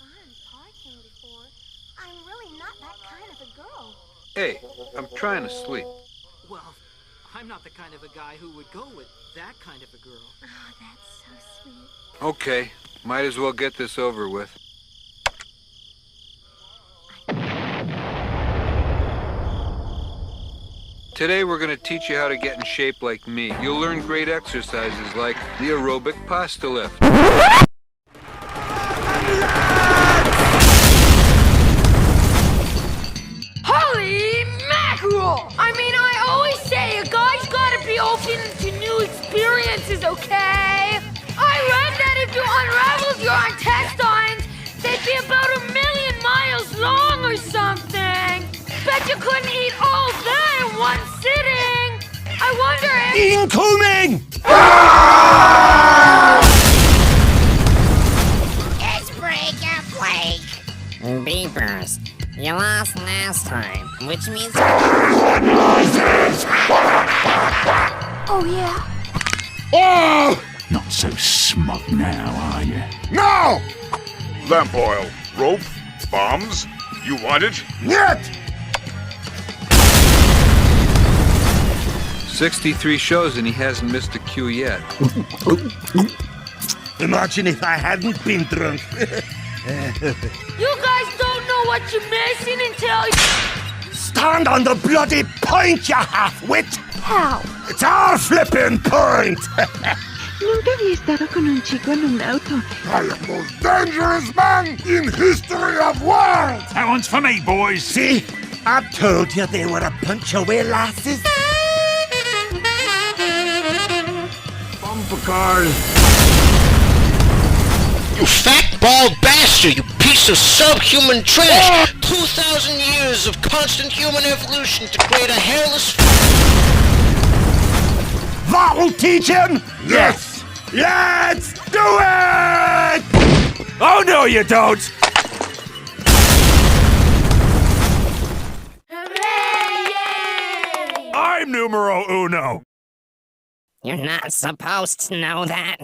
gone parking before. I'm really not that kind of a girl. Hey, I'm trying to sleep. Well, I'm not the kind of a guy who would go with that kind of a girl. Oh, that's so sweet. Okay, might as well get this over with. Today we're going to teach you how to get in shape like me. You'll learn great exercises like the aerobic pasta lift. Holy mackerel! I mean, I always say a guy's gotta be open to new experiences, okay? I read that if you unraveled your intestines, they'd be about 1,000,000 miles long or something. Bet you couldn't eat all that in one sitting. I wonder if... Incoming! It's Breaker Flake! Beepers, you lost last time, which means... Oh, yeah? Oh! Not so smug now, are you? No! Lamp oil, rope, bombs. You want it? Нет! 63 shows and he hasn't missed a cue yet. Imagine if I hadn't been drunk. You guys don't know what you're missing until... Stand on the bloody point, you half-wit! How? It's our flipping point! Nunca había estado con un chico en un auto. I am the most dangerous man in history of world! That one's for me, boys. See? I told you they were a bunch of wee lasses. Bumper cars. You fat, bald bastard! You piece of subhuman trash! 2,000 years of constant human evolution to create a hairless... That'll teach him! Yes! Let's do it! Oh, no, you don't! Hooray! I'm numero uno. You're not supposed to know that.